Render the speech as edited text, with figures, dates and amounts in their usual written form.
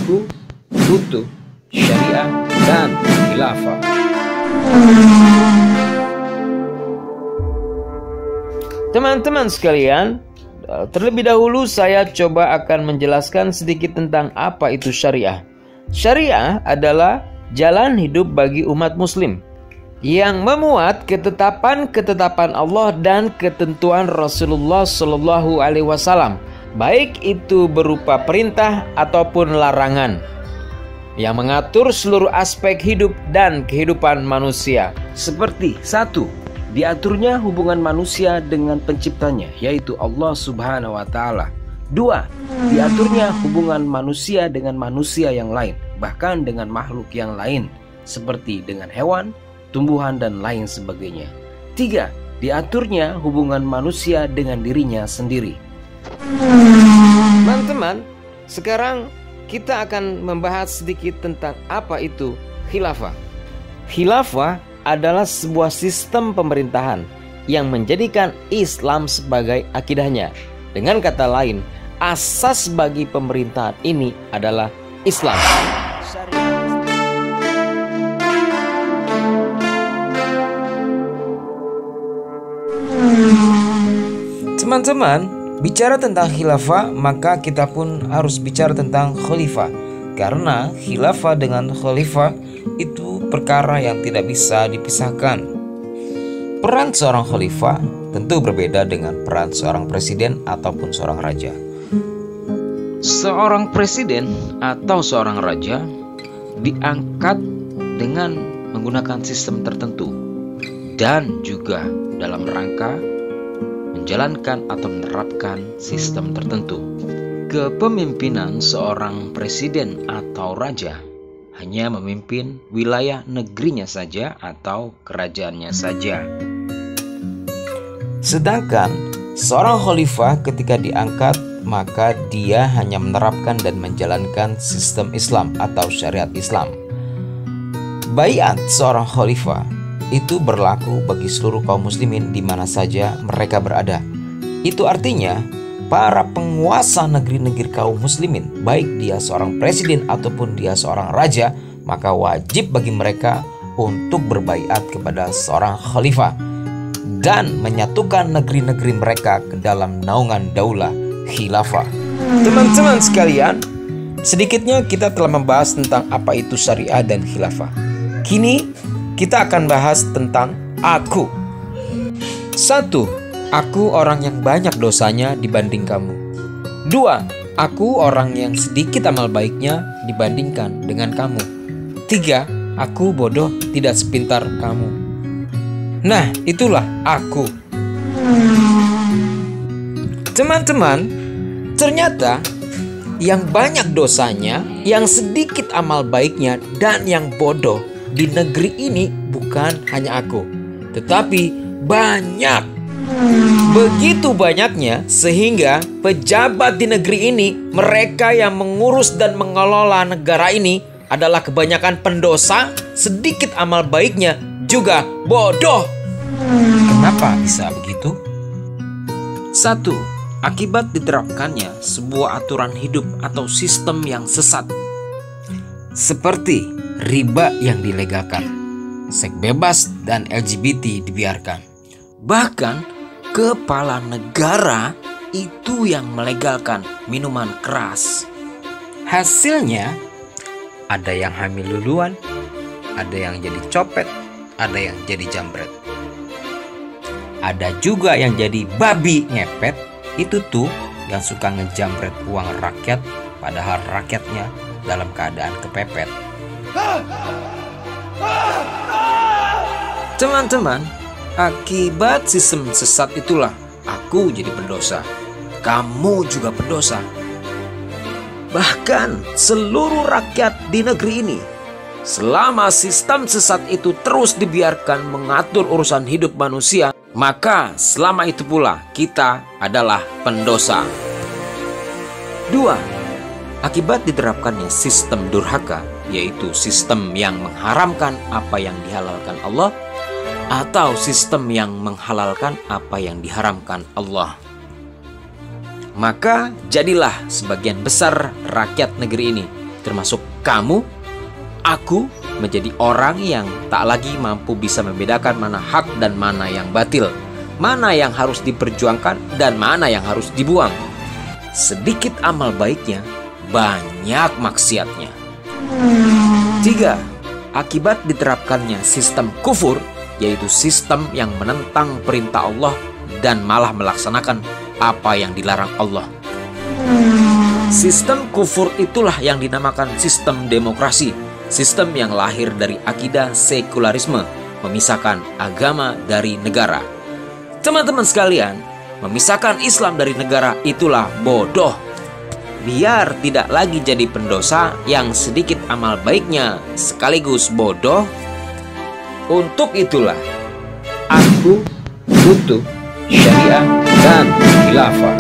aku butuh syariah dan khilafah. Teman-teman sekalian, terlebih dahulu saya coba akan menjelaskan sedikit tentang apa itu syariah. Syariah adalah jalan hidup bagi umat muslim yang memuat ketetapan-ketetapan Allah dan ketentuan Rasulullah Shallallahu Alaihi Wasallam, baik itu berupa perintah ataupun larangan, yang mengatur seluruh aspek hidup dan kehidupan manusia. Seperti 1. Diaturnya hubungan manusia dengan penciptanya, yaitu Allah Subhanahu wa Ta'ala. 2. Diaturnya hubungan manusia dengan manusia yang lain, bahkan dengan makhluk yang lain, seperti dengan hewan, tumbuhan, dan lain sebagainya. 3. Diaturnya hubungan manusia dengan dirinya sendiri. Teman-teman, sekarang kita akan membahas sedikit tentang apa itu khilafah. Khilafah adalah sebuah sistem pemerintahan yang menjadikan Islam sebagai akidahnya. Dengan kata lain, asas bagi pemerintahan ini adalah Islam. Teman-teman, bicara tentang khilafah, maka kita pun harus bicara tentang khalifah. Karena khilafah dengan khalifah itu perkara yang tidak bisa dipisahkan. Peran seorang khalifah tentu berbeda dengan peran seorang presiden ataupun seorang raja. Seorang presiden atau seorang raja diangkat dengan menggunakan sistem tertentu dan juga dalam rangka menjalankan atau menerapkan sistem tertentu. Kepemimpinan seorang presiden atau raja hanya memimpin wilayah negerinya saja atau kerajaannya saja. Sedangkan seorang khalifah ketika diangkat, maka dia hanya menerapkan dan menjalankan sistem Islam atau syariat Islam. Baiat seorang khalifah itu berlaku bagi seluruh kaum muslimin di mana saja mereka berada. Itu artinya para penguasa negeri-negeri kaum muslimin, baik dia seorang presiden ataupun dia seorang raja, maka wajib bagi mereka untuk berbaiat kepada seorang khalifah dan menyatukan negeri-negeri mereka ke dalam naungan daulah khilafah. Teman-teman sekalian, sedikitnya kita telah membahas tentang apa itu syariah dan khilafah. Kini kita akan bahas tentang aku. 1. Aku orang yang banyak dosanya dibanding kamu. 2. Aku orang yang sedikit amal baiknya dibandingkan dengan kamu. 3. Aku bodoh tidak sepintar kamu. Nah, itulah aku. Teman-teman, ternyata yang banyak dosanya, yang sedikit amal baiknya, dan yang bodoh di negeri ini bukan hanya aku, tetapi banyak. Begitu banyaknya sehingga pejabat di negeri ini, mereka yang mengurus dan mengelola negara ini adalah kebanyakan pendosa, sedikit amal baiknya juga bodoh. Kenapa bisa begitu? 1. Akibat diterapkannya sebuah aturan hidup atau sistem yang sesat, seperti riba yang dilegalkan, seks bebas, dan LGBT dibiarkan. Bahkan kepala negara itu yang melegalkan minuman keras. Hasilnya ada yang hamil duluan, ada yang jadi copet, ada yang jadi jambret. Ada juga yang jadi babi ngepet. Itu tuh yang suka ngejambret uang rakyat, padahal rakyatnya dalam keadaan kepepet. Teman-teman, akibat sistem sesat itulah aku jadi pendosa. Kamu juga pendosa. Bahkan seluruh rakyat di negeri ini, selama sistem sesat itu terus dibiarkan mengatur urusan hidup manusia, maka selama itu pula kita adalah pendosa. 2. Akibat diterapkannya sistem durhaka, yaitu sistem yang mengharamkan apa yang dihalalkan Allah, atau sistem yang menghalalkan apa yang diharamkan Allah, maka jadilah sebagian besar rakyat negeri ini termasuk kamu, aku, menjadi orang yang tak lagi mampu bisa membedakan mana hak dan mana yang batil, mana yang harus diperjuangkan dan mana yang harus dibuang. Sedikit amal baiknya, banyak maksiatnya. 3. Akibat diterapkannya sistem kufur, yaitu sistem yang menentang perintah Allah dan malah melaksanakan apa yang dilarang Allah. Sistem kufur itulah yang dinamakan sistem demokrasi, sistem yang lahir dari akidah sekularisme, memisahkan agama dari negara. Teman-teman sekalian, memisahkan Islam dari negara itulah bodoh. Biar tidak lagi jadi pendosa yang sedikit amal baiknya sekaligus bodoh, untuk itulah aku butuh syariah dan khilafah.